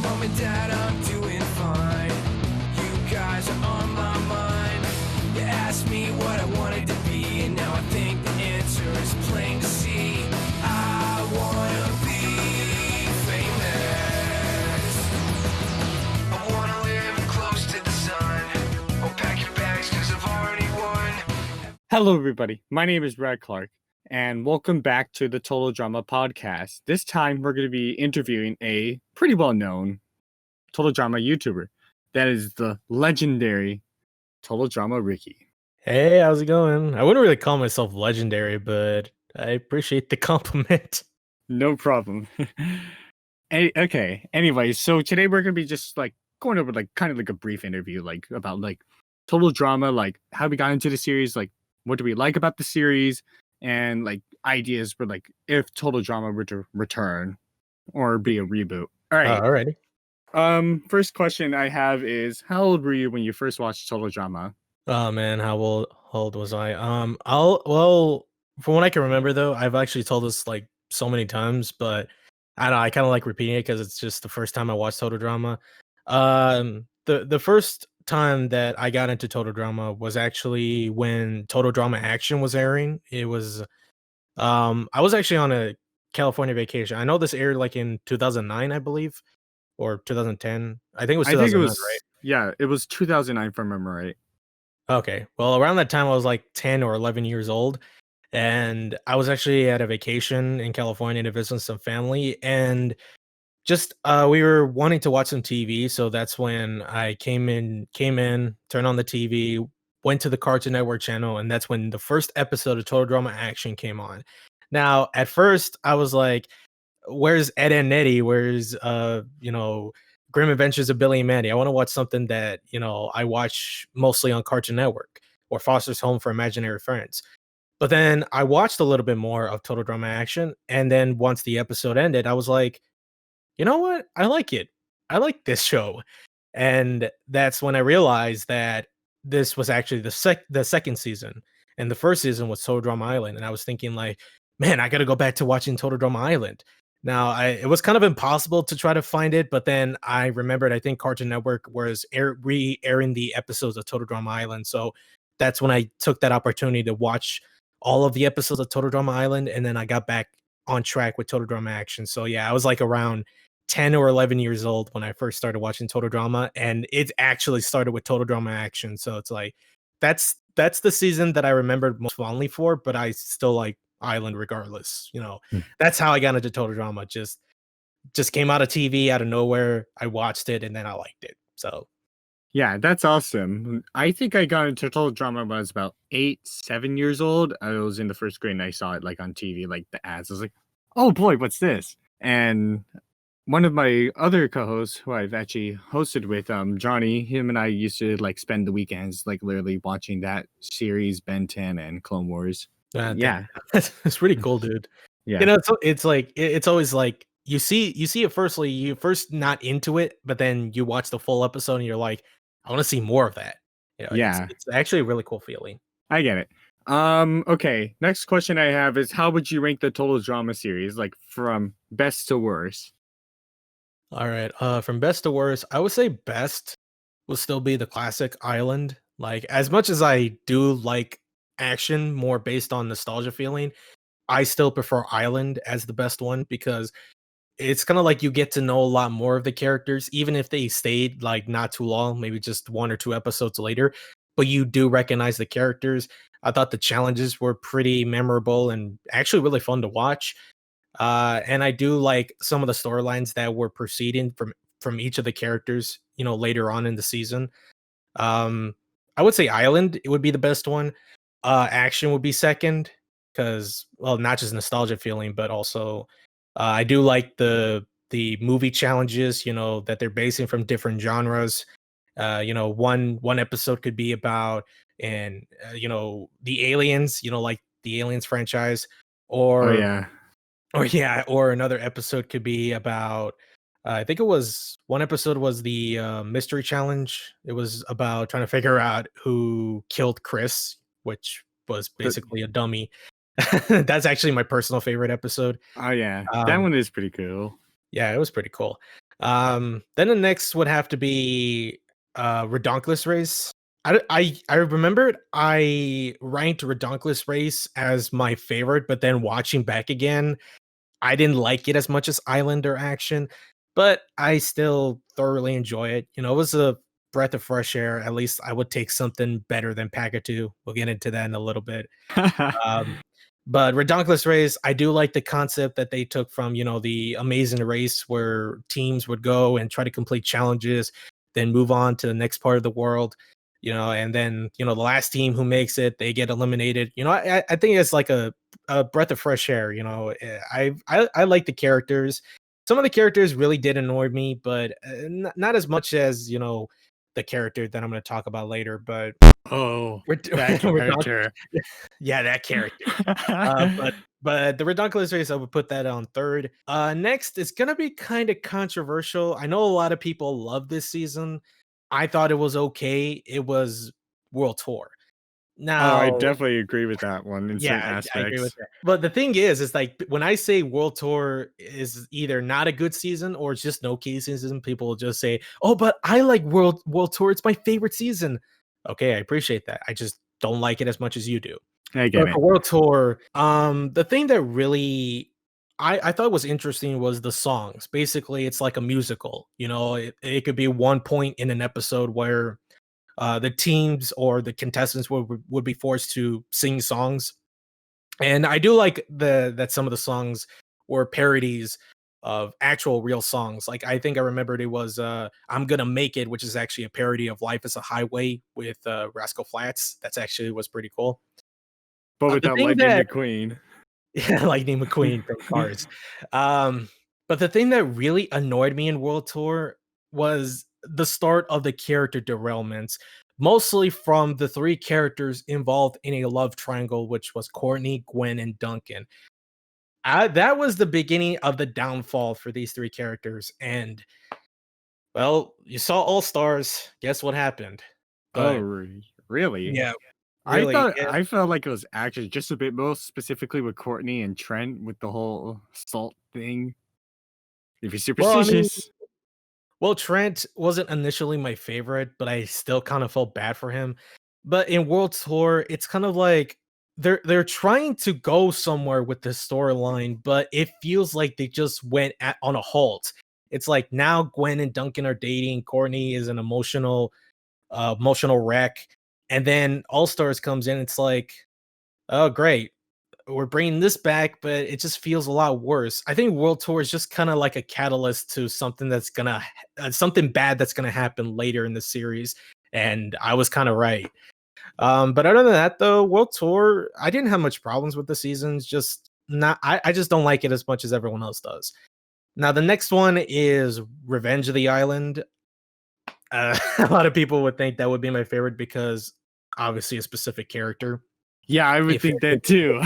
Mom and Dad, I'm doing fine. You guys are on my mind. You asked me what I wanted to be, and now I think the answer is plain to see. I wanna be famous. I wanna live close to the sun. I'll pack your bags 'cause I've already won. Hello, everybody. My name is Brad Clark, and welcome back to the Total Drama Podcast. This time, we're going to be interviewing a pretty well-known Total Drama YouTuber. That is the legendary TotalDramaRicky. Hey, how's it going? I wouldn't really call myself legendary, but I appreciate the compliment. No problem. Okay. Anyway, so today we're going to be just going over kind of a brief interview about Total Drama, how we got into the series, what do we like about the series, and ideas for if Total Drama were to return or be a reboot. All right. Alrighty. First question I have is, how old were you when you first watched Total Drama? Oh man, how old was I? Well, from what I can remember though, I've actually told this so many times, but I don't know, I kind of like repeating it because it's just the first time I watched Total Drama. The first time that I got into Total Drama was actually when Total Drama Action was airing. It was I was actually on a California vacation. I know this aired in 2009, I believe, or 2010. I think it was I 2009, think it was right? Yeah, it was 2009 if I remember right. Okay. Well, around that time I was 10 or 11 years old, and I was actually at a vacation in California to visit some family, and just we were wanting to watch some TV, so that's when I came in, turned on the TV, went to the Cartoon Network channel, and that's when the first episode of Total Drama Action came on. Now, at first I was like, where's Ed and Nettie? Where's Grim Adventures of Billy and Mandy? I want to watch something that, I watch mostly on Cartoon Network or Foster's Home for Imaginary Friends. But then I watched a little bit more of Total Drama Action, and then once the episode ended, I was like, you know what? I like it. I like this show. And that's when I realized that this was actually the second season, and the first season was Total Drama Island. And I was thinking man, I got to go back to watching Total Drama Island. Now, it was kind of impossible to try to find it, but then I remembered I think Cartoon Network was re-airing the episodes of Total Drama Island, so that's when I took that opportunity to watch all of the episodes of Total Drama Island, and then I got back on track with Total Drama Action. So yeah, I was around 10 or 11 years old when I first started watching Total Drama, and it actually started with Total Drama Action. So it's that's the season that I remembered most fondly for, but I still like Island regardless. That's how I got into Total Drama. Just came out of TV out of nowhere. I watched it and then I liked it. So Yeah, that's awesome. I think I got into Total Drama when I was about 7 years old. I was in the first grade and I saw it on TV, the ads. I was like, oh boy, what's this? And one of my other co-hosts who I've actually hosted with, Johnny, him and I used to spend the weekends literally watching that series, Ben 10 and Clone Wars. Yeah. it's pretty cool, dude. Yeah. It's always you see it firstly, you first not into it, but then you watch the full episode and you're like, I want to see more of that. Yeah. It's actually a really cool feeling. I get it. Okay. Next question I have is, how would you rank the Total Drama series, from best to worst? All right. From best to worst, I would say best will still be the classic Island. As much as I do like Action more based on nostalgia feeling, I still prefer Island as the best one because it's kind of you get to know a lot more of the characters, even if they stayed not too long, maybe just 1 or 2 episodes later, but you do recognize the characters. I thought the challenges were pretty memorable and actually really fun to watch. And I do like some of the storylines that were proceeding from each of the characters, later on in the season. I would say Island, it would be the best one. Action would be second because, well, not just nostalgia feeling, but also I do like the movie challenges, that they're basing from different genres. One episode could be about the aliens, like the Aliens franchise, or Oh yeah. or another episode could be about I think it was one episode was the mystery challenge. It was about trying to figure out who killed Chris, which was basically a dummy. That's actually my personal favorite episode. Oh yeah. That one is pretty cool. Yeah, it was pretty cool. Then the next would have to be Redonkulous Race. I remembered I ranked Redonkulous Race as my favorite, but then watching back again, I didn't like it as much as Islander Action, but I still thoroughly enjoy it. You know, it was a breath of fresh air. At least I would take something better than Pakithed. We'll get into that in a little bit. Um, but Redonkulous Race, I do like the concept that they took from, you know, the Amazing Race where teams would go and try to complete challenges, then move on to the next part of the world, you know, and then, you know, the last team who makes it, they get eliminated. You know, I think it's like a breath of fresh air, you know. I like the characters. Some of the characters really did annoy me, but not as much as, you know, the character that I'm going to talk about later, but Oh, we're, that we're talking, character. yeah, that character. But the Redonkulous Race, I would put that on third. Next, it's gonna be kind of controversial. I know a lot of people love this season. I thought it was okay. It was World Tour. Oh, I Now, definitely agree with that one in certain yeah, I agree with aspects. that. But the thing is like when I say World Tour is either not a good season or it's just no key season, people will just say, "Oh, but I like World Tour. It's my favorite season." Okay, I appreciate that. I just don't like it as much as you do. I get But it. for World Tour, the thing that really I thought was interesting was the songs. Basically, it's like a musical. You know, it could be one point in an episode where the teams or the contestants would be forced to sing songs, and I do like that some of the songs were parodies of actual real songs. Like I think I remembered it was "I'm Gonna Make It," which is actually a parody of "Life Is a Highway" with Rascal Flats. That's actually was pretty cool. But The without thing Lightning that McQueen. Yeah, Lightning McQueen from Cars. Um, but the thing that really annoyed me in World Tour was the start of the character derailments, mostly from the three characters involved in a love triangle, which was Courtney, Gwen, and Duncan. That was the beginning of the downfall for these three characters. And well, you saw All Stars. Guess what happened? Oh, But really? yeah, really. I felt like it was actually just a bit more specifically with Courtney and Trent with the whole salt thing. If you're Well, I mean, superstitious. Well, Trent wasn't initially my favorite, but I still kind of felt bad for him. But in World Tour, it's kind of like they're trying to go somewhere with this storyline, but it feels like they just went on a halt. It's like now Gwen and Duncan are dating. Courtney is an emotional wreck, and then All Stars comes in. It's like, oh great, we're bringing this back, but it just feels a lot worse. I think World Tour is just kind of like a catalyst to something that's gonna something bad that's gonna happen later in the series, and I was kind of right. But other than that, though, World Tour, I didn't have much problems with the seasons. Just not, I just don't like it as much as everyone else does. Now, the next one is Revenge of the Island. A lot of people would think that would be my favorite because obviously a specific character. Yeah, I would If think that too.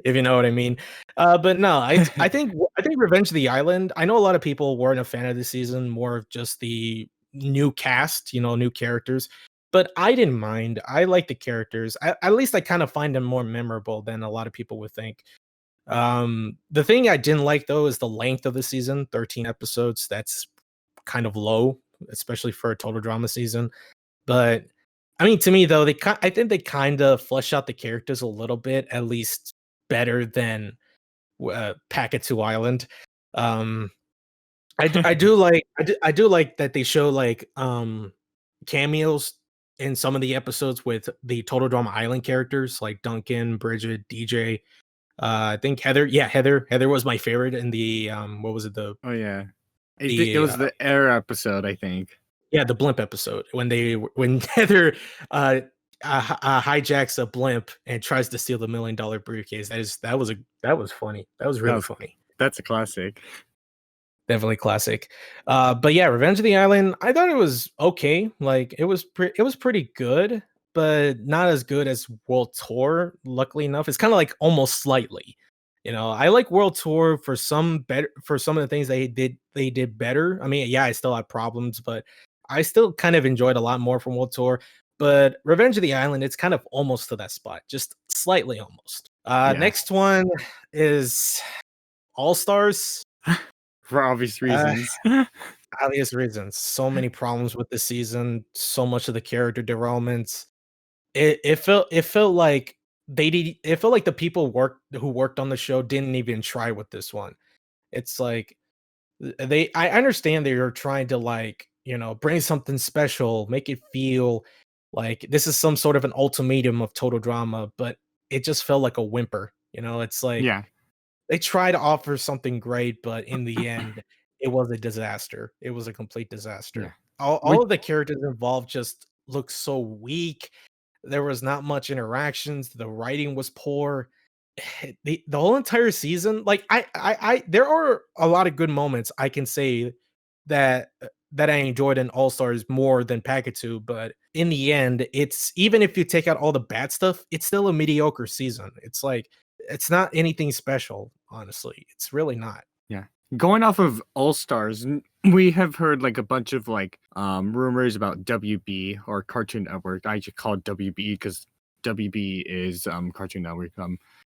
if you know what I mean. But no, I think Revenge of the Island. I know a lot of people weren't a fan of this season, more of just the new cast, you know, new characters. But I didn't mind. I like the characters. At least I kind of find them more memorable than a lot of people would think. The thing I didn't like though is the length of the season, 13 episodes. That's kind of low, especially for a total drama season. But I mean, to me though, I think they kind of flesh out the characters a little bit, at least better than Pakithed Island. Um, I do like I do like that they show like cameos in some of the episodes with the Total Drama Island characters like Duncan, Bridget, DJ. I think Heather. Yeah, Heather was my favorite in the what was it Oh yeah. It the was the air episode, I think. yeah, the blimp episode when Heather hijacks a blimp and tries to steal the $1 million briefcase. That was funny. That was That really was funny. that's a classic. Definitely classic. But yeah, Revenge of the Island. I thought it was okay. Like it was pretty good, but not as good as World Tour. Luckily enough, it's kind of like almost slightly. You know, I like World Tour for some of the things they did better. I mean, yeah, I still have problems, but I still kind of enjoyed a lot more from World Tour. But Revenge of the Island, it's kind of almost to that spot, just slightly almost. Yeah. Next one is All Stars. for obvious Uh, reasons. obvious reasons. So many problems with the season. So much of the character derailments. It felt like they did. It felt like the people who worked on the show didn't even try with this one. It's like they. I understand they are trying to like bring something special, make it feel like this is some sort of an ultimatum of total drama, but it just felt like a whimper. It's like Yeah, they try to offer something great, but in the end, it was a disaster. It was a complete yeah. disaster. All Which of the characters involved just looked so weak. There was not much interactions. The writing was poor. The whole entire season, like there are a lot of good moments I can say that I enjoyed in All Stars more than Pakithed, but in the end, it's even if you take out all the bad stuff, it's still a mediocre season. It's like it's not anything special, honestly. It's really not. Yeah. Going off of All Stars, we have heard like a bunch of like rumors about WB or Cartoon Network. I just call it WB because WB is Cartoon Network.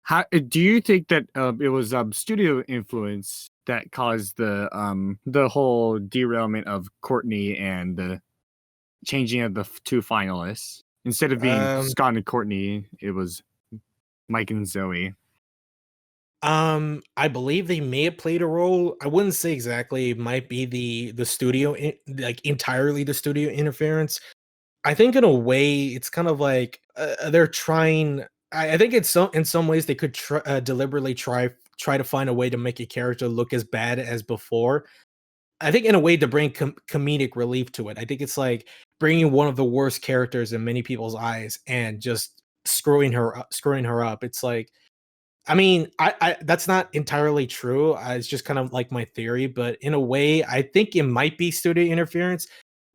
How do you think that it was studio influence that caused the whole derailment of Courtney and the changing of the two finalists? Instead of being Um, Scott and Courtney, it was Mike and Zoe. I believe they may have played a role. I wouldn't say exactly. It might be the studio, like entirely the studio interference. I think in a way, it's kind of like they're trying. I think it's in some ways they could deliberately try to find a way to make a character look as bad as before. I think in a way to bring comedic relief to it. I think it's like bringing one of the worst characters in many people's eyes and just screwing her up. It's like I mean, I that's not entirely true. It's just kind of like my theory, but in a way, I think it might be studio interference,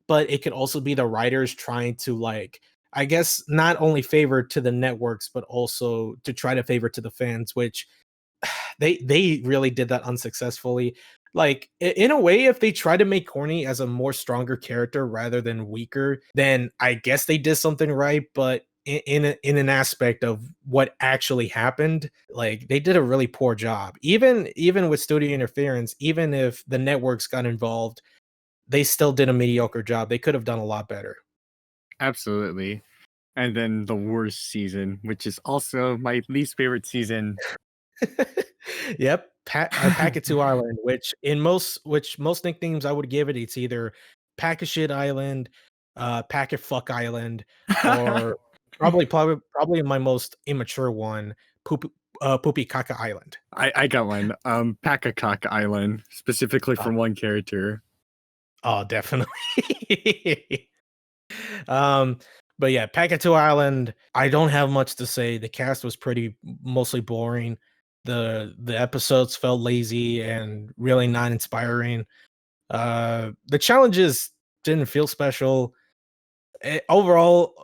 but it could also be the writers trying to like, I guess, not only favor to the networks, but also to try to favor to the fans, which they really did that unsuccessfully. Like in a way, if they try to make Corny as a more stronger character rather than weaker, then I guess they did something right. But in an aspect of what actually happened, like they did a really poor job. Even with studio interference, even if the networks got involved, they still did a mediocre job. They could have done a lot better. Absolutely. And then the worst season, which is also my least favorite season. Yep, Packet 2 Island, which most nicknames I would give it, it's either Packet Shit Island, Packet Fuck Island, or probably my most immature one, Poopy Caca Island. I got one. Pakakak Island, specifically Oh, from one character. oh, definitely. Um, but yeah, Packet 2 Island, I don't have much to say. The cast was pretty mostly boring. The episodes felt lazy and really not inspiring. The challenges didn't feel special. Overall,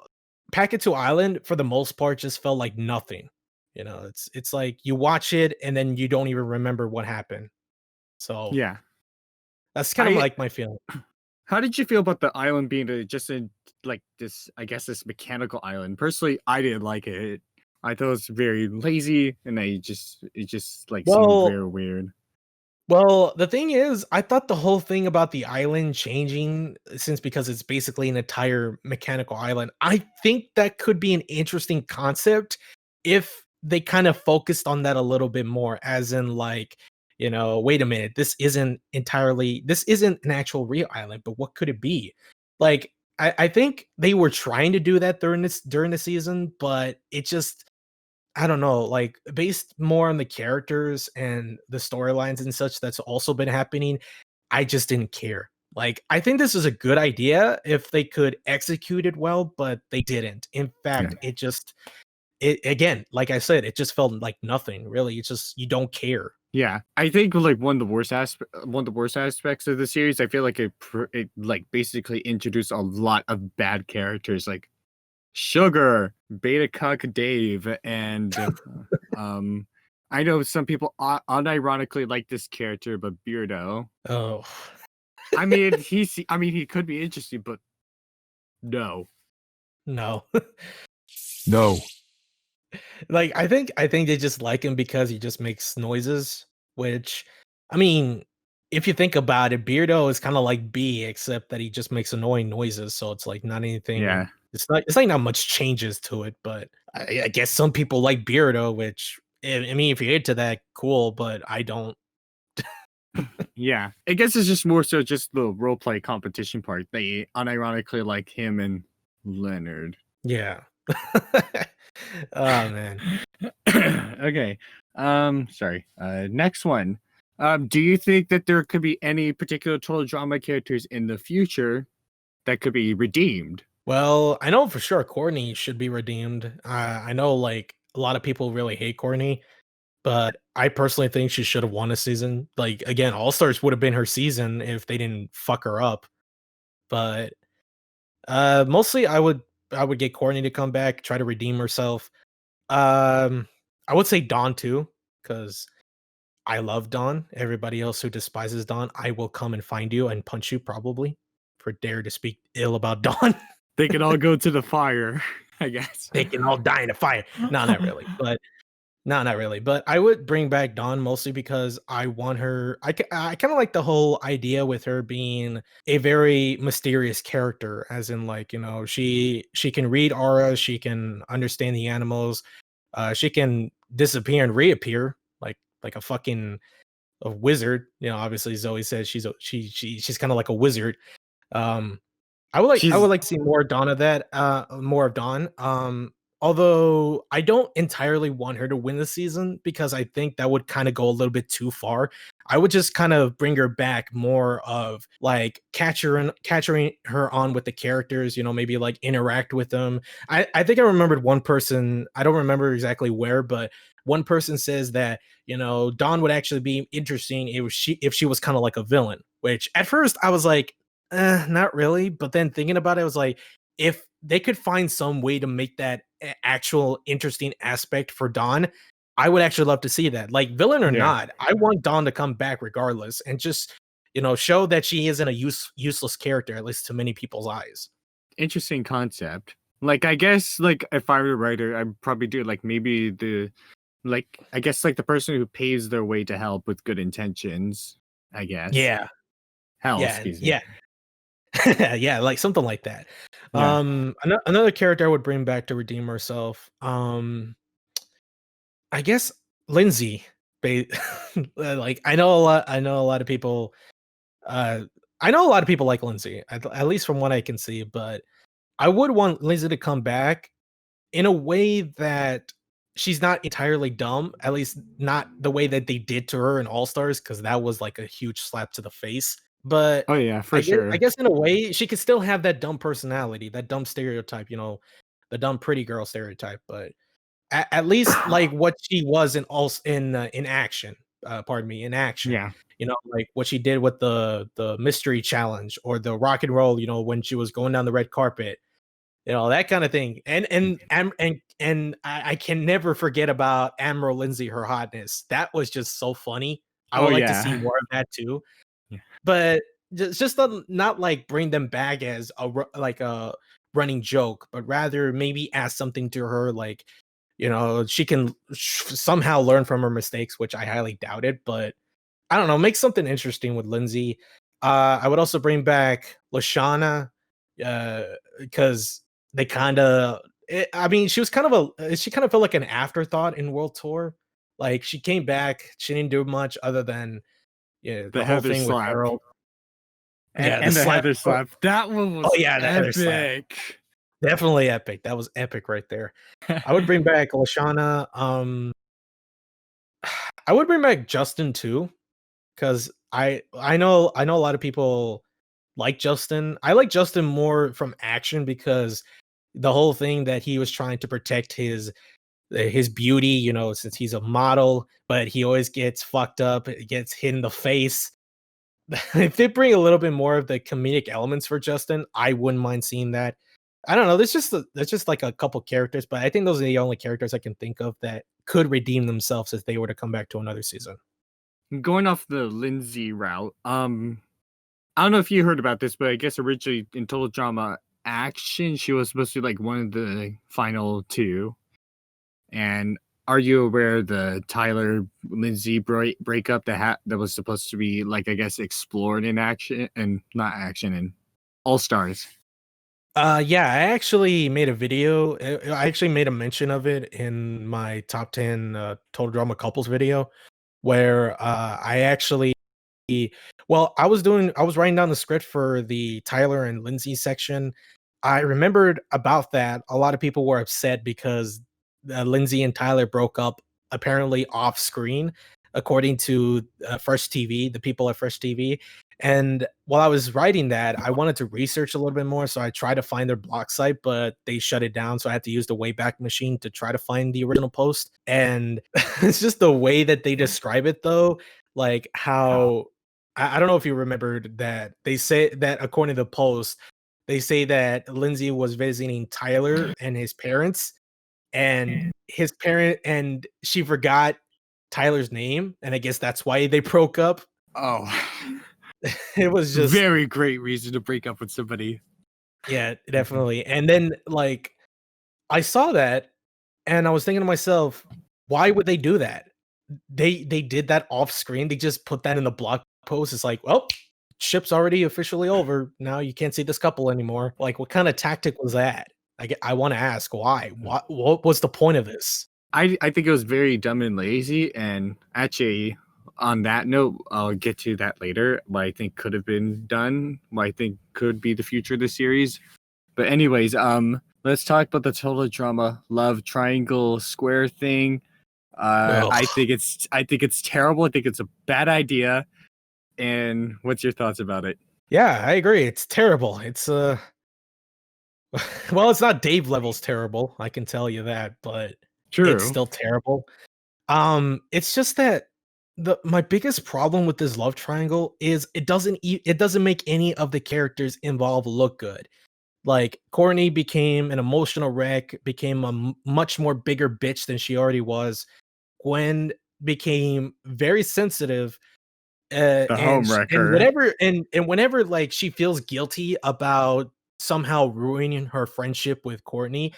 Packet 2 Island for the most part just felt like nothing. It's like you watch it and then you don't even remember what happened. So Yeah. that's kind of I like my feeling. How did you feel about the island being just in like this, I guess this mechanical island? Personally, I didn't like it. I thought it was very lazy and it just like seemed Well, very weird. Well, the thing is, I thought the whole thing about the island changing, since because it's basically an entire mechanical island, I think that could be an interesting concept if they kind of focused on that a little bit more, as in like, wait a minute, this isn't an actual real island, but what could it be? Like, I think they were trying to do that during the season, but it just I don't know, like based more on the characters and the storylines and such that's also been happening, I just didn't care. Like, I think this is a good idea if they could execute it well, but they didn't. In Yeah. fact, it again, like I said, it just felt like nothing really. It's just you don't care. Yeah, I think like one of the worst aspects of the series. I feel like it like basically introduced a lot of bad characters, like Sugar, Beta Cuck Dave, and um, I know some people unironically like this character, but Beardo. Oh, I mean, he could be interesting, but no, no. no. Like I think they just like him because he just makes noises, which I mean, if you think about it, Beardo is kind of like B, except that he just makes annoying noises. So it's like not anything. Yeah. It's like not much changes to it, but I guess some people like Beardo, which I mean, if you're into that, cool. But I don't. Yeah. I guess it's just more so just the role play competition part. They unironically like him and Leonard. Yeah. Oh man. Okay. Sorry. Next one. Do you think that there could be any particular total drama characters in the future that could be redeemed? Well, I know for sure Courtney should be redeemed. I know like a lot of people really hate Courtney, but I personally think she should have won a season. Like again, All Stars would have been her season if they didn't fuck her up. But mostly I would get Courtney to come back, try to redeem herself. I would say Dawn too, because I love Dawn. Everybody else who despises Dawn, I will come and find you and punch you probably for dare to speak ill about Dawn. They could all go to the fire, I guess. They can all die in a fire. No, not really. But no, not really. But I would bring back Dawn mostly because I want her. I kind of like the whole idea with her being a very mysterious character, as in like she can read auras, she can understand the animals, she can disappear and reappear like a fucking a wizard. Obviously Zoe says she's kind of like a wizard. Um, I would She's like to see more Dawn of that, more of Dawn. Although I don't entirely want her to win the season because I think that would kind of go a little bit too far. I would just kind of bring her back more of like catching her on with the characters, maybe like interact with them. I think I remembered one person, I don't remember exactly where, but one person says that, Dawn would actually be interesting if she was kind of like a villain, which at first I was like, not really. But then thinking about it, I was like, if they could find some way to make that actual interesting aspect for Dawn, I would actually love to see that. Like, villain or yeah, not, I want Dawn to come back regardless and just, show that she isn't a useless character, at least to many people's eyes. interesting concept. Like, I guess, like, if I were a writer, I'd probably do like maybe I guess like the person who pays their way to help with good intentions. I guess. Yeah. Hell, Yeah. excuse me. Yeah. Yeah, like something like that. Yeah. Another character I would bring back to redeem herself. I guess Lindsay. Like I know a lot of people. Uh, I know a lot of people like Lindsay, at least from what I can see. But I would want Lindsay to come back in a way that she's not entirely dumb. At least not the way that they did to her in All Stars, because that was like a huge slap to the face. But Oh yeah, for I sure. guess in a way she could still have that dumb personality, that dumb stereotype, the dumb pretty girl stereotype. But at least like what she was in action. Pardon me, in action. Yeah. Like what she did with the mystery challenge or the rock and roll. When she was going down the red carpet. That kind of thing. And I can never forget about Admiral Lindsay, her hotness. That was just so funny. I Oh would like to see yeah. more of that too. Yeah. But just not like bring them back as like a running joke, but rather maybe add something to her, like she can somehow learn from her mistakes, which I highly doubt it. But I don't know, make something interesting with Lindsay. I would also bring back Lashana, because they kind of. I mean, she kind of felt like an afterthought in World Tour. Like she came back, she didn't do much other than The the whole Heather thing with slap. Harold. And, Yeah, and the slap. Heather slap. That one was Yeah, the Heather slap. epic. Definitely epic. That was epic right there. I would bring back Lashana. I would bring back Justin too, because I know a lot of people like Justin. I like Justin more from action because the whole thing that he was trying to protect his beauty, since he's a model, but he always gets fucked up, gets hit in the face. If they bring a little bit more of the comedic elements for Justin, I wouldn't mind seeing that. I don't know. There's just like a couple characters, but I think those are the only characters I can think of that could redeem themselves if they were to come back to another season. Going off the Lindsay route, I don't know if you heard about this, but I guess originally in Total Drama Action, she was supposed to be like one of the final two. And are you aware of the Tyler Lindsay breakup that was supposed to be like, I guess, explored in action and not action and All Stars? Yeah, I actually made a video. I actually made a mention of it in my top 10 total drama couples video, where I actually, well, I was writing down the script for the Tyler and Lindsay section. I remembered about that. A lot of people were upset because Lindsay and Tyler broke up apparently off screen, according to Fresh TV, the people at Fresh TV. And while I was writing that, I wanted to research a little bit more. So I tried to find their blog site, but they shut it down. So I had to use the Wayback Machine to try to find the original post. And it's just the way that they describe it, though. Like how I don't know if you remembered that they say that according to the post, they say that Lindsay was visiting Tyler and his parents, and his parent and she forgot Tyler's name, and I guess that's why they broke up. Oh, It was just very great reason to break up with somebody. yeah, definitely. And then like I saw that and I was thinking to myself, why would they do that? They did that off screen. They just put that in the blog post. It's like, well, ship's already officially over. Now you can't see this couple anymore. Like, what kind of tactic was that? I want to ask why. What was the point of this? I think it was very dumb and lazy. And actually, on that note, I'll get to that later. What I think could have been done, what I think could be the future of the series. But anyways, let's talk about the total drama love triangle square thing. Ugh. I think it's terrible. I think it's a bad idea. And what's your thoughts about it? Yeah, I agree. It's terrible. It's well, it's not Dave levels terrible. I can tell you that, but it's True. still terrible. It's just that the my biggest problem with this love triangle is it doesn't make any of the characters involved look good. Like Courtney became an emotional wreck, became a much more bigger bitch than she already was. Gwen became very sensitive, The and home wrecker. and whenever like she feels guilty about somehow ruining her friendship with Courtney,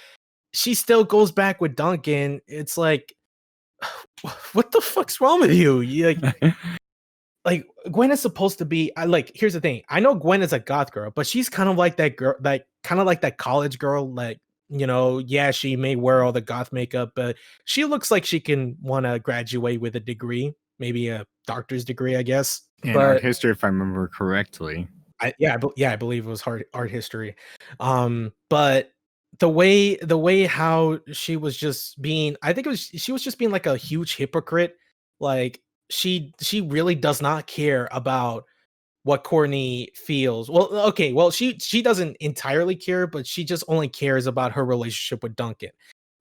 she still goes back with Duncan. It's like, what the fuck's wrong with you? You like Gwen is supposed to be I like here's the thing. I know Gwen is a goth girl, but she's kind of like that girl, like kind of like that college girl, like yeah, she may wear all the goth makeup, but she looks like she can want to graduate with a degree, maybe a doctor's degree, I guess. In art But history, if I remember correctly. I believe it was art history. But the way how she was just being, I think it was she was just being like a huge hypocrite. Like she really does not care about what Courtney feels. Well, okay, well she doesn't entirely care, but she just only cares about her relationship with Duncan.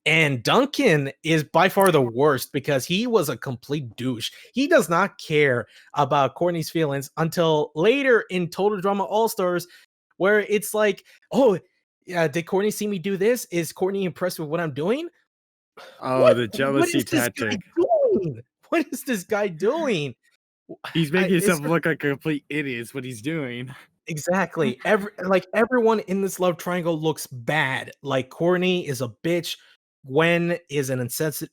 And Duncan is by far the worst because he was a complete douche. He does not care about Courtney's feelings until later in Total Drama All Stars, where it's like, oh, yeah, did Courtney see me do this? Is Courtney impressed with what I'm doing? Oh, the What jealousy is this guy tactic. doing? What is this guy doing? He's making It's himself look like a complete idiot is what he's doing. exactly everyone in this love triangle looks bad. Like Courtney is a bitch, Gwen is an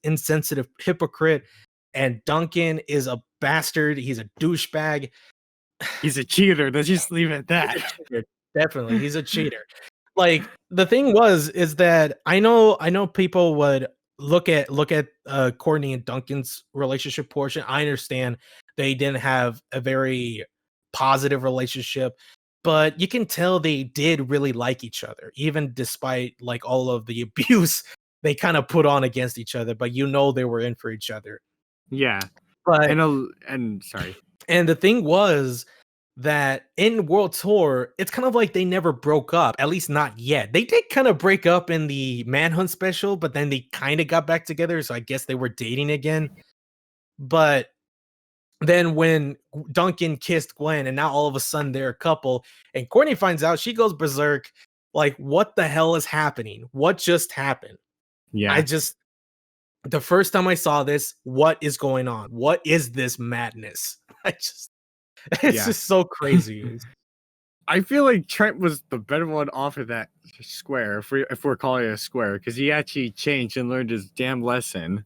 insensitive hypocrite, and Duncan is a bastard. He's a douchebag. He's a cheater. Let's just leave it at He's a that. cheater. Definitely, he's a cheater. Like the thing is that I know people would look at Courtney and Duncan's relationship portion. I understand they didn't have a very positive relationship, but you can tell they did really like each other, even despite like all of the abuse they kind of put on against each other. But they were in for each other. Yeah. But And sorry. and the thing was that in World Tour, it's kind of like they never broke up, at least not yet. They did kind of break up in the Manhunt special, but then they kind of got back together. So I guess they were dating again. But then when Duncan kissed Gwen, and now all of a sudden they're a couple, and Courtney finds out, she goes berserk. Like, what the hell is happening? What just happened? Yeah. The first time I saw this, what is going on? What is this madness? It's Yeah. just so crazy. I feel like Trent was the better one off of that square, if we're calling it a square, because he actually changed and learned his damn lesson.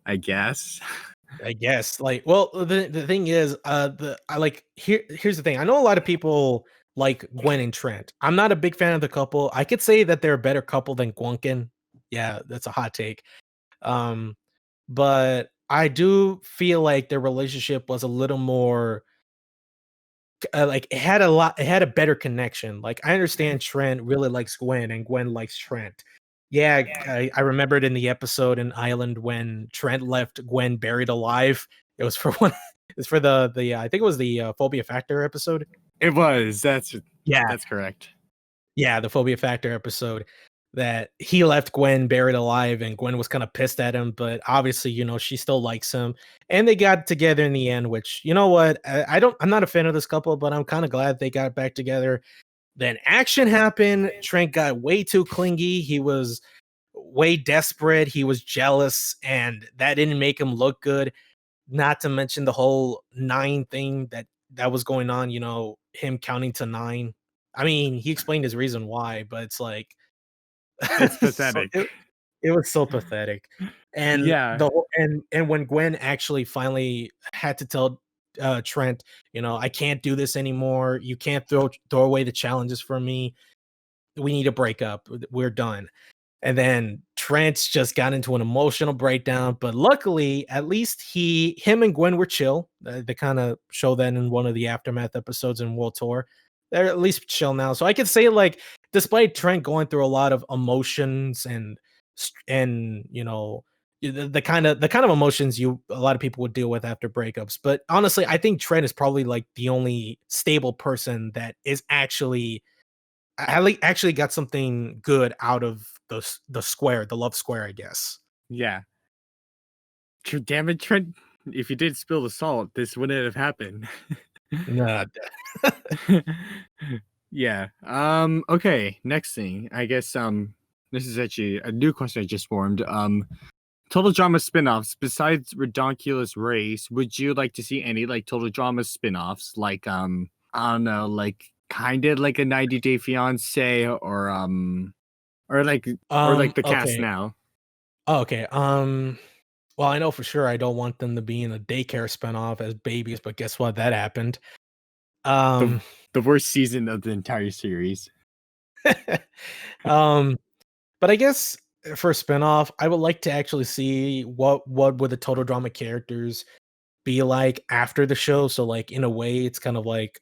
I guess. I guess. Like, well, the thing is, here's the thing. I know a lot of people like Gwen and Trent. I'm not a big fan of the couple. I could say that they're a better couple than Gwunkin. Yeah, that's a hot take. Um, but I do feel like their relationship was a little more like it had a better connection. Like I understand Trent really likes Gwen and Gwen likes Trent. Yeah, I remembered in the episode in Island when Trent left Gwen buried alive. It was for one. It's for the I think it was the phobia factor episode. It was. Yeah, That's correct. yeah, the phobia factor episode that he left Gwen buried alive and Gwen was kind of pissed at him, but obviously, she still likes him. And they got together in the end, which, you know what? I'm not a fan of this couple, but I'm kind of glad they got back together. Then action happened. Trent got way too clingy. He was way desperate. He was jealous, and that didn't make him look good. Not to mention the whole 9 thing that was going on, him counting to 9. I mean, he explained his reason why, but it's like It's so pathetic. it was so pathetic. And Yeah. the whole and when Gwen actually finally had to tell Trent, I can't do this anymore. You can't throw away the challenges from me. We need to break up. We're done. And then Trent's just got into an emotional breakdown, but luckily, at least him and Gwen were chill. They kind of show that in one of the aftermath episodes in World Tour. They're at least chill now. So I could say, like, despite Trent going through a lot of emotions and the kind of emotions a lot of people would deal with after breakups. But honestly, I think Trent is probably like the only stable person that is actually got something good out of the love square, I guess. Yeah. Damn it, Trent. If you did spill the salt, this wouldn't have happened. Nah. Yeah. Okay. Next thing. I guess this is actually a new question I just formed. Total Drama spin-offs besides Redonkulous Race, would you like to see any like Total Drama spin-offs? Like I don't know, like kind of like a 90 Day Fiance or like the cast Okay. now. Oh, okay. Well, I know for sure I don't want them to be in a daycare spinoff as babies, but guess what? That happened. The Um, the worst season of the entire series. um, but I guess for a spinoff, I would like to actually see what would the total drama characters be like after the show. So like in a way, it's kind of like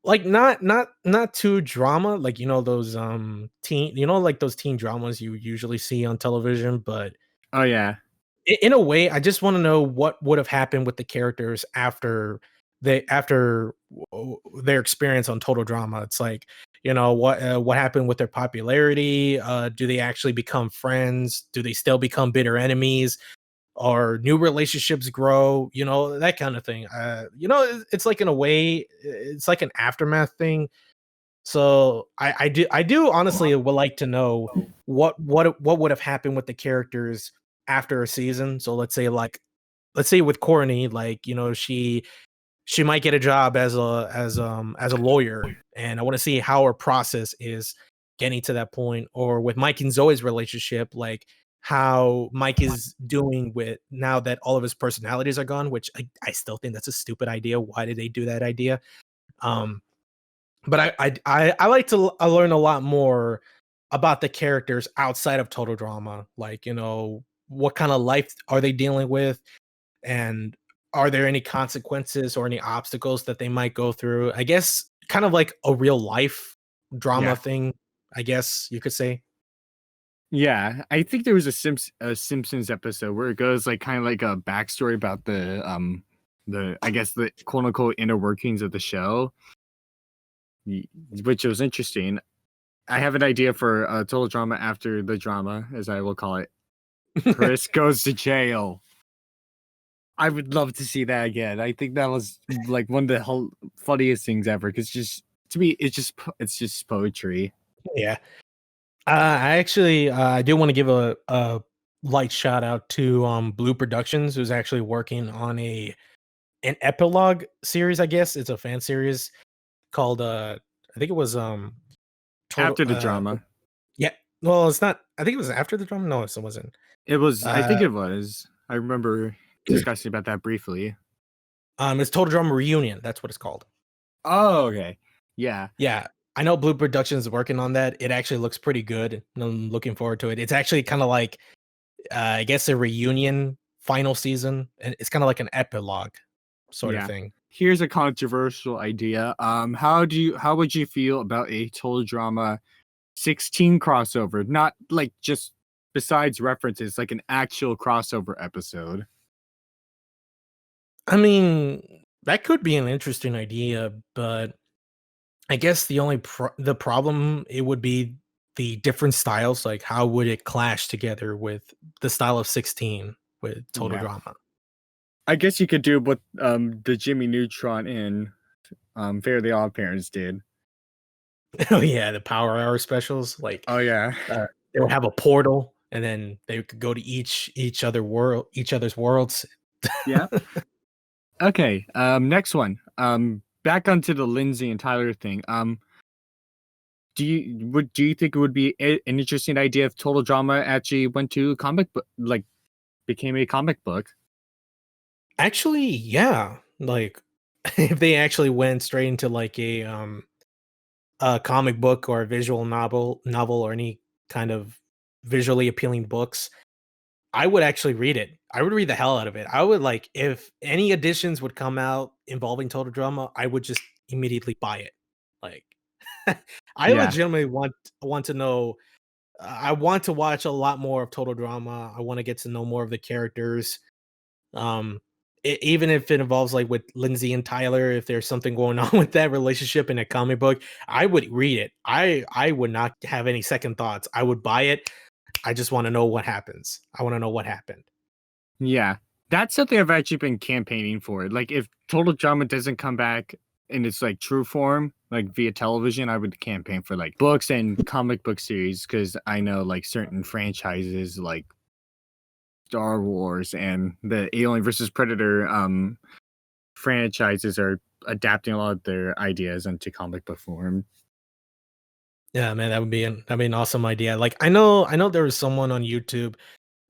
not too drama, like those like those teen dramas you usually see on television, but Oh yeah. in a way, I just want to know what would have happened with the characters their experience on Total Drama. It's like, what happened with their popularity? Do they actually become friends? Do they still become bitter enemies? Or new relationships grow? That kind of thing. It's like in a way, it's like an aftermath thing. So I do honestly would like to know what would have happened with the characters after a season. So let's say with Courtney, like she might get a job as a lawyer, and I want to see how her process is getting to that point. Or with Mike and Zoe's relationship, like how Mike is doing with now that all of his personalities are gone, which I still think that's a stupid idea. Why did they do that idea? Um, but I like to learn a lot more about the characters outside of Total Drama. Like, what kind of life are they dealing with? And are there any consequences or any obstacles that they might go through? I guess kind of like a real life drama Yeah. thing, I guess you could say. Yeah, I think there was a Simpsons episode where it goes like kind of like a backstory about the I guess the quote unquote inner workings of the show, y- which was interesting. I have an idea for Total Drama after the drama, as I will call it. Chris goes to jail. I would love to see that again. I think that was like one of the funniest things ever. Because just to me, it's just poetry. Yeah. I actually I do want to give a light shout out to Blue Productions, who's actually working on an epilogue series. I guess it's a fan series called I think it was total After the drama, yeah, well, it's not. I think it was after the drama. No, it wasn't. it was. I Uh, think it was. I remember discussing about that briefly. It's Total Drama Reunion. That's what it's called. Oh, okay. Yeah. Yeah, I know Blue Productions is working on that. It actually looks pretty good. And I'm looking forward to it. It's actually kind of like, I guess, a reunion final season, and it's kind of like an epilogue sort of Yeah. thing. Here's a controversial idea. How would you feel about a Total Drama 16 crossover? Not like just besides references, like an actual crossover episode. I mean, that could be an interesting idea, but I guess the only the problem it would be the different styles. Like, how would it clash together with the style of 16 with Total Yeah. Drama? I guess you could do what the Jimmy Neutron in Fairly Odd Parents did. Oh yeah, the Power Hour specials. Like, Oh yeah. they would have a portal, and then they could go to each other's worlds. Yeah. Okay. Next one. Back onto the Lindsay and Tyler thing. Do you think it would be an interesting idea if Total Drama actually went to comic book, like became a comic book? Actually, yeah. Like, if they actually went straight into like a comic book or a visual novel or any kind of visually appealing books, I would actually read it. I would read the hell out of it. I would, like, if any editions would come out involving Total Drama, I would just immediately buy it. Like, I Yeah. legitimately want to know. I want to watch a lot more of Total Drama. I want to get to know more of the characters. Um, even if it involves like with Lindsay and Tyler, if there's something going on with that relationship in a comic book, I would read it. I would not have any second thoughts. I would buy it. I just want to know what happens. I want to know what happened. Yeah. That's something I've actually been campaigning for. Like if Total Drama doesn't come back in its like true form, like via television, I would campaign for like books and comic book series because I know like certain franchises like Star Wars and the Alien versus Predator franchises are adapting a lot of their ideas into comic book form. Yeah, man, that'd be an awesome idea. Like, I know there was someone on YouTube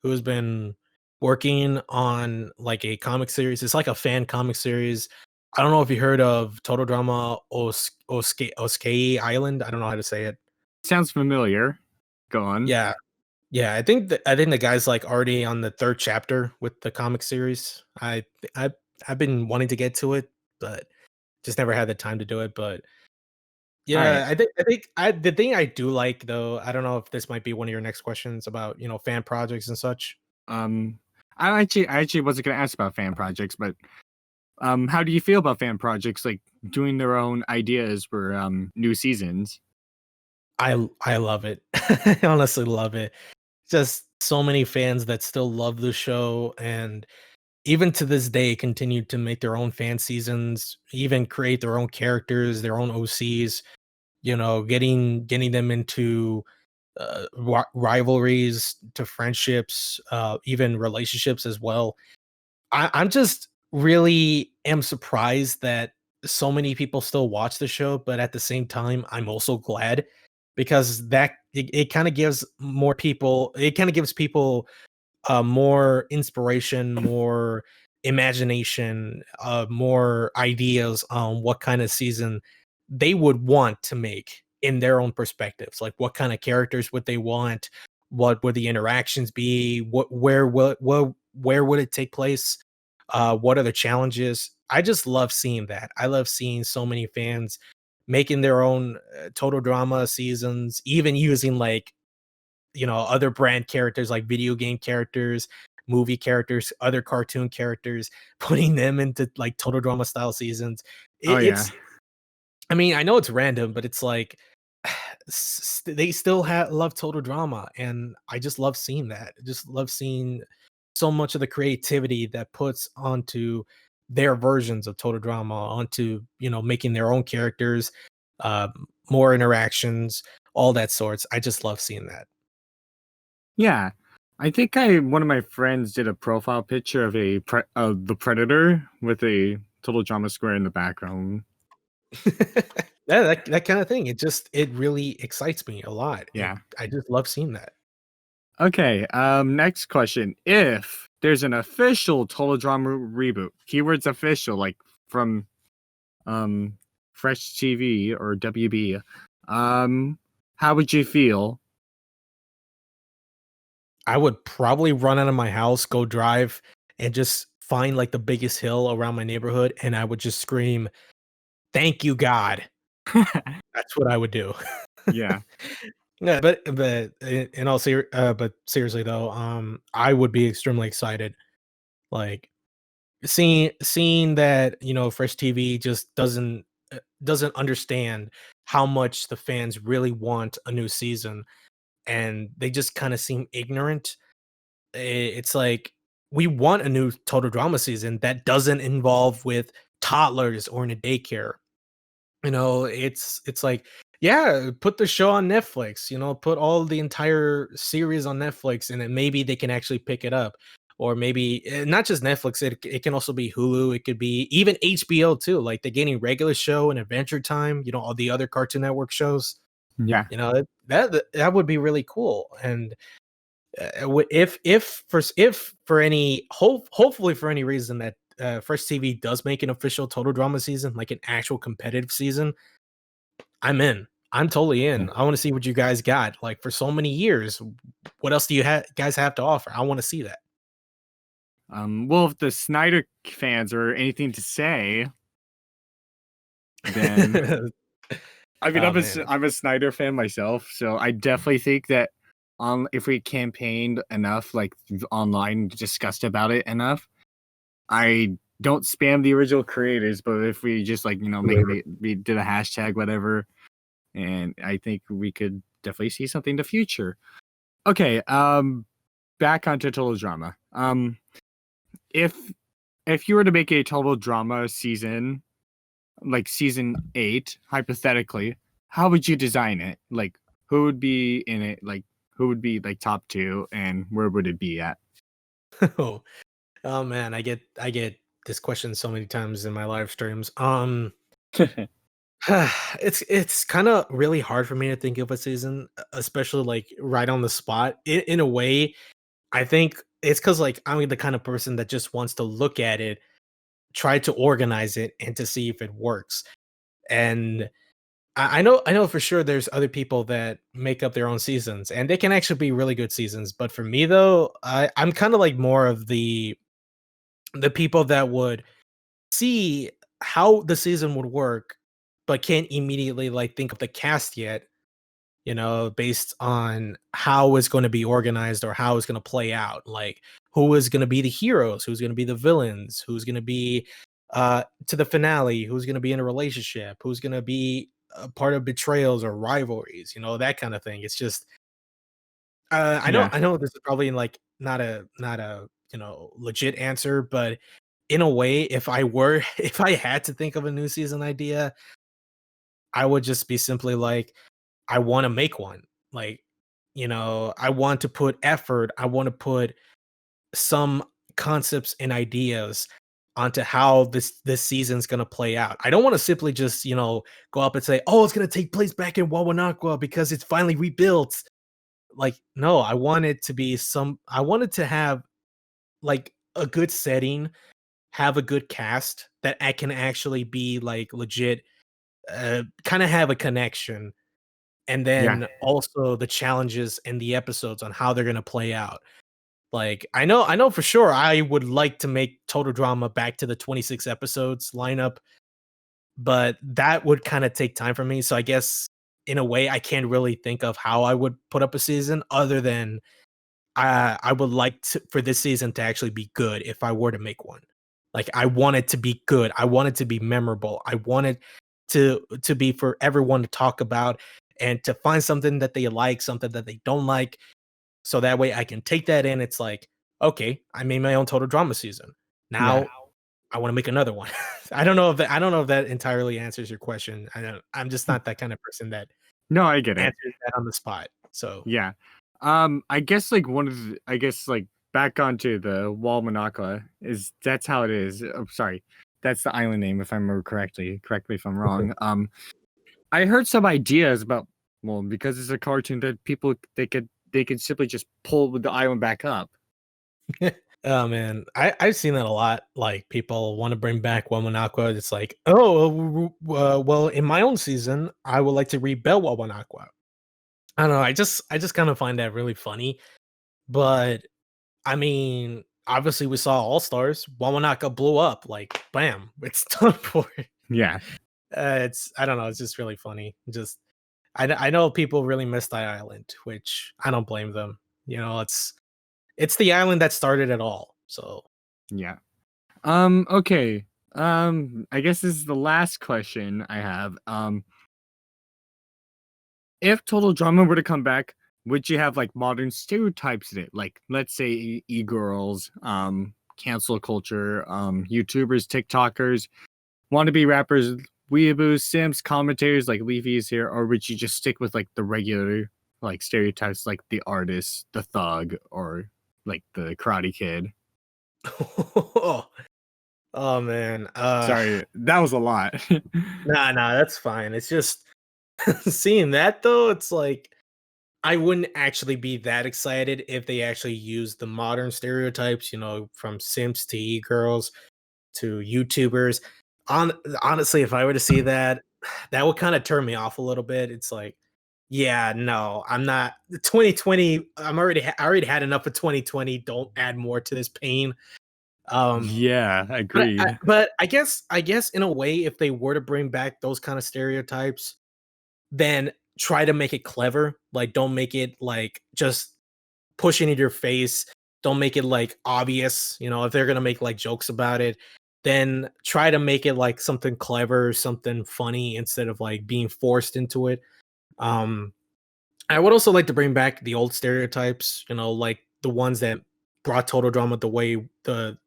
who's been working on like a comic series. It's like a fan comic series. I don't know if you heard of Total Drama Oskei Island. I don't know how to say it. Sounds familiar. Go on. Yeah, yeah. I think the guy's like already on the third chapter with the comic series. I've been wanting to get to it, but just never had the time to do it. But All right. yeah, the thing I do like though, I don't know if this might be one of your next questions about, fan projects and such. Um, I actually wasn't gonna ask about fan projects, but how do you feel about fan projects like doing their own ideas for new seasons? I love it. I honestly love it. Just so many fans that still love the show, and even to this day continue to make their own fan seasons, even create their own characters, their own OCs, getting them into rivalries, to friendships, even relationships as well. I'm just really am surprised that so many people still watch the show, but at the same time, I'm also glad because it kind of gives more people, it kind of gives people more inspiration, more imagination, more ideas on what kind of season they would want to make in their own perspectives. Like, what kind of characters would they want? What would the interactions be? Where would it take place? What are the challenges? I just love seeing that. I love seeing so many fans making their own Total Drama seasons, even using like, other brand characters like video game characters, movie characters, other cartoon characters, putting them into like Total Drama style seasons. Oh yeah. It's, I mean, I know it's random, but it's like they still love Total Drama, and I just love seeing that. I just love seeing so much of the creativity that puts onto their versions of Total Drama, onto making their own characters, uh, more interactions, all that sorts. I just love seeing that. Yeah. I think I one of my friends did a profile picture of of the Predator with a Total Drama square in the background. Yeah, that kind of thing. It really excites me a lot. Yeah. I just love seeing that. Okay. Next question. If there's an official Total Drama reboot. Keywords official, like from Fresh TV or WB. How would you feel? I would probably run out of my house, go drive, and just find like the biggest hill around my neighborhood, and I would just scream, "Thank you, God." That's what I would do. Yeah. Yeah, but but seriously though, I would be extremely excited. Like seeing that, Fresh TV just doesn't understand how much the fans really want a new season, and they just kind of seem ignorant. It's like we want a new total drama season that doesn't involve with toddlers or in a daycare. It's like, yeah, put the show on Netflix, put all the entire series on Netflix, and then maybe they can actually pick it up. Or maybe not just Netflix, it can also be Hulu, it could be even HBO too. Like the Getting Regular Show and Adventure Time, all the other Cartoon Network shows. Yeah. That would be really cool. And if for any hopefully for any reason that Fresh TV does make an official total drama season, like an actual competitive season, I'm in. I'm totally in. I want to see what you guys got. Like for so many years, what else do you guys have to offer? I want to see that. Well, if the Snyder fans are anything to say, then I mean, Oh man. I'm a Snyder fan myself, so I definitely think that if we campaigned enough, like online, discussed about it enough, I don't spam the original creators, but if we just like maybe we did a hashtag whatever, and I think we could definitely see something in the future. Okay, back onto Total Drama. If you were to make a Total Drama season, like season 8, hypothetically, how would you design it? Like, who would be in it? Like, who would be like top 2, and where would it be at? Oh, oh man, I get this question so many times in my live streams. It's kind of really hard for me to think of a season, especially like right on the spot. In a way, I think it's because like I'm the kind of person that just wants to look at it, try to organize it, and to see if it works. And I know for sure there's other people that make up their own seasons, and they can actually be really good seasons. But for me though, I'm kind of like more of the people that would see how the season would work, but can't immediately like think of the cast yet, based on how it's going to be organized or how it's going to play out. Like who is going to be the heroes, who's going to be the villains, who's going to be to the finale, who's going to be in a relationship, who's going to be a part of betrayals or rivalries, that kind of thing. It's just I know Yeah, I know this is probably like not a legit answer, but in a way, if I were if I had to think of a new season idea, I would just be simply like, I want to make one. Like, I want to put effort. I want to put some concepts and ideas onto how this season's gonna play out. I don't want to simply just, go up and say, "Oh, it's gonna take place back in Wawanakwa because it's finally rebuilt." Like, no, I wanted to have like a good setting, have a good cast that I can actually be like legit, kind of have a connection, and yeah, then also the challenges and the episodes on how they're gonna play out. Like I know for sure I would like to make Total Drama back to the 26 episodes lineup, but that would kind of take time for me. So I guess in a way I can't really think of how I would put up a season other than I would like for this season to actually be good if I were to make one. Like I want it to be good. I want it to be memorable. I want it to be for everyone to talk about and to find something that they like, something that they don't like, so that way I can take that in. It's like, okay, I made my own total drama season. yeah. Now I want to make another one. I don't know if that entirely answers your question. I'm just not that kind of person that No, I get it. answers that on the spot. So Yeah. I guess like I guess like back onto the Wall Monaco is that's how it is. Oh, sorry. That's the island name if I remember correctly. Correct me if I'm wrong. I heard some ideas about, well, because it's a cartoon that people they could simply just pull the island back up. Oh man, I've seen that a lot. Like people want to bring back Wawanakwa. It's like, oh, well, in my own season, I would like to rebuild Wawanakwa. I don't know. I just kind of find that really funny. But I mean, obviously, we saw All Stars. Wawanaka blew up. Like, bam, it's done for. Yeah. It's I don't know. It's just really funny. Just I know people really miss that island, which I don't blame them. You know, it's the island that started it all. So Yeah. Okay. I guess this is the last question I have. If Total Drama were to come back, would you have like modern stereotypes in it? Like, let's say e-girls, cancel culture, YouTubers, TikTokers, wannabe rappers, weeaboos, Sims, commentators like Leafy's here, or would you just stick with like the regular like stereotypes like the artist, the thug, or like the karate kid? oh man. Sorry, that was a lot. Nah, that's fine. It's just seeing that though, it's like I wouldn't actually be that excited if they actually used the modern stereotypes, you know, from Sims to e-girls to YouTubers. On honestly, if I were to see that, that would kind of turn me off a little bit. It's like, yeah, no, I'm not 2020. I already had enough of 2020. Don't add more to this pain. Um, Yeah, agreed. but I guess in a way, if they were to bring back those kind of stereotypes, then try to make it clever. Like, don't make it like just pushing in your face. Don't make it like obvious. You know, if they're gonna make like jokes about it, then try to make it like something clever, something funny instead of like being forced into it. Um, I would also like to bring back the old stereotypes. You know, like the ones that brought total drama the way the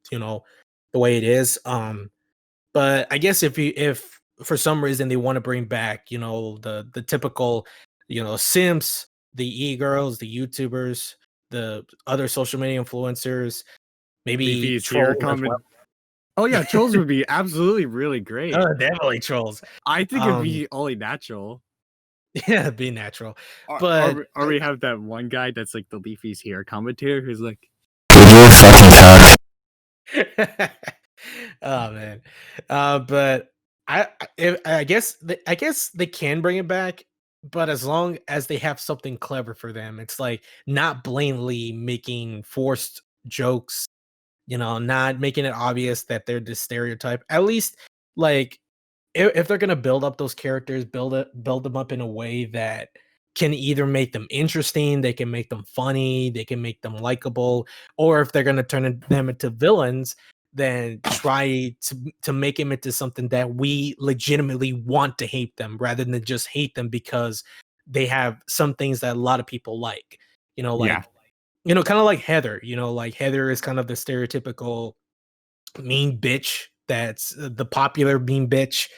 way it is. But I guess if for some reason they want to bring back, you know, the typical, you know, simps, the e-girls, the YouTubers, the other social media influencers, maybe Leafy's here trolls as well. comment. Oh yeah, trolls would be absolutely really great. Definitely trolls. I think it'd Um, be only natural. yeah, be natural. Or, But or, or we have that one guy that's like the Leafy's here commentator who's like, oh man. But I guess they can bring it back, but as long as they have something clever for them, it's like not blatantly making forced jokes, you know, not making it obvious that they're this stereotype. At least like if they're gonna build up those characters, build them up in a way that can either make them interesting, they can make them funny, they can make them likable, or if they're gonna them into villains, then try to make them into something that we legitimately want to hate them rather than just hate them because they have some things that a lot of people like. You know, yeah, like kind of like Heather. You know, like Heather is kind of the stereotypical mean bitch that's the popular mean bitch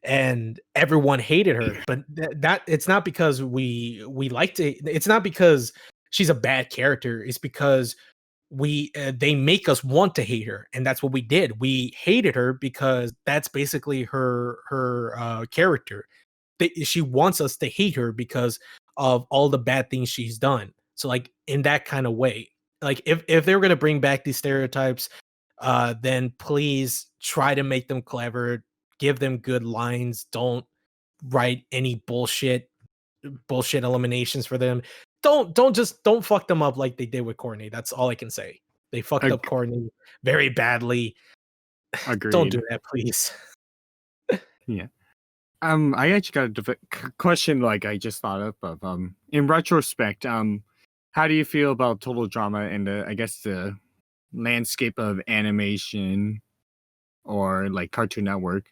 and everyone hated her but that it's not because we liked it, it's not because she's a bad character, it's because we they make us want to hate her, and that's what we did. We hated her because that's basically her character. She wants us to hate her because of all the bad things she's done. So like in that kind of way, like if they were going to bring back these stereotypes, then please try to make them clever, give them good lines, don't write any bullshit eliminations for them. Don't fuck them up like they did with Courtney. That's all I can say. They fucked up ag- Courtney very badly. Don't do agreed. that, please. Yeah. I actually got a question like I just thought up of. In retrospect, how do you feel about Total Drama and the I guess the landscape of animation or like Cartoon Network?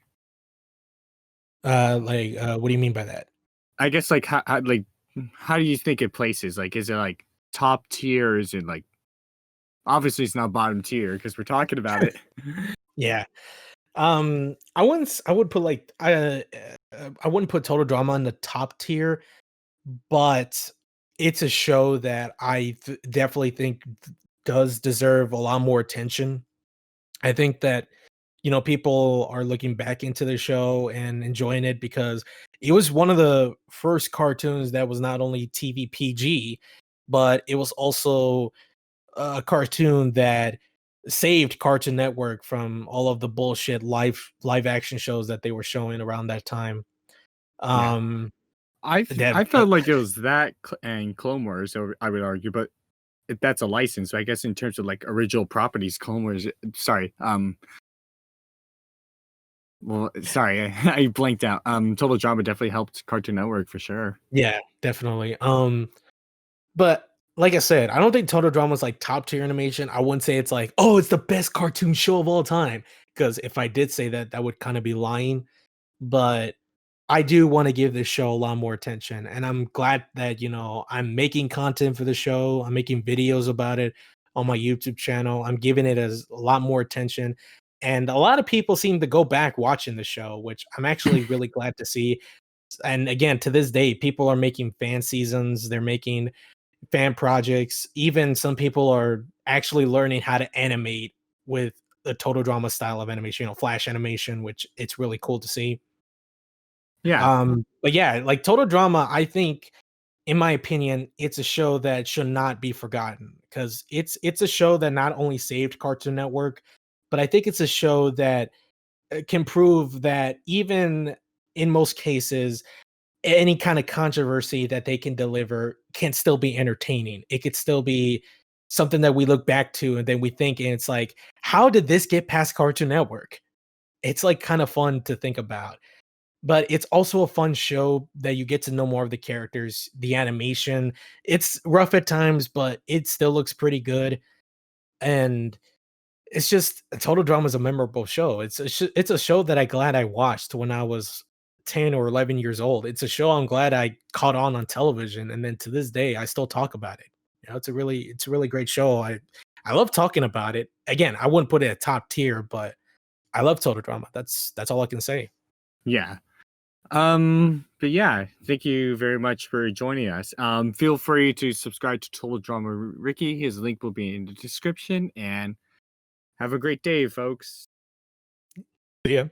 What do you mean by that? I guess like how do you think it places? Like, is it like top tier? Is it like obviously it's not bottom tier because we're talking about it. Yeah. I would put like I wouldn't put Total Drama in the top tier, but it's a show that definitely think does deserve a lot more attention. I think that people are looking back into the show and enjoying it because it was one of the first cartoons that was not only TV PG, but it was also a cartoon that saved Cartoon Network from all of the bullshit live action shows that they were showing around that time. Yeah. Um, I felt like it was that and Clone Wars, I would argue, but that's a license. So I guess in terms of like original properties, Clone Wars. Sorry, well, sorry, I blanked out. Total Drama definitely helped Cartoon Network for sure. yeah, definitely. But like I said, I don't think Total Drama is like top tier animation. I wouldn't say it's like, oh, it's the best cartoon show of all time. Because if I did say that, that would kind of be lying. But I do want to give this show a lot more attention. And I'm glad that, I'm making content for the show. I'm making videos about it on my YouTube channel. I'm giving it a lot more attention. And a lot of people seem to go back watching the show, which I'm actually really glad to see. And again, to this day, people are making fan seasons. They're making fan projects. Even some people are actually learning how to animate with the Total Drama style of animation, flash animation, which it's really cool to see. Yeah, But yeah, like Total Drama, I think, in my opinion, it's a show that should not be forgotten because it's a show that not only saved Cartoon Network, but I think it's a show that can prove that even in most cases, any kind of controversy that they can deliver can still be entertaining. It could still be something that we look back to and then we think, and it's like, how did this get past Cartoon Network? It's like kind of fun to think about. But it's also a fun show that you get to know more of the characters, the animation. It's rough at times, but it still looks pretty good. And it's just Total Drama is a memorable show. It's a show that I glad I watched when I was 10 or 11 years old. It's a show I'm glad I caught on television, and then to this day I still talk about it. It's a really great show. I love talking about it. Again, I wouldn't put it at top tier, but I love Total Drama. That's all I can say. yeah. But yeah, thank you very much for joining us. Feel free to subscribe to Total Drama Ricky. His link will be in the description. And have a great day, folks. See ya.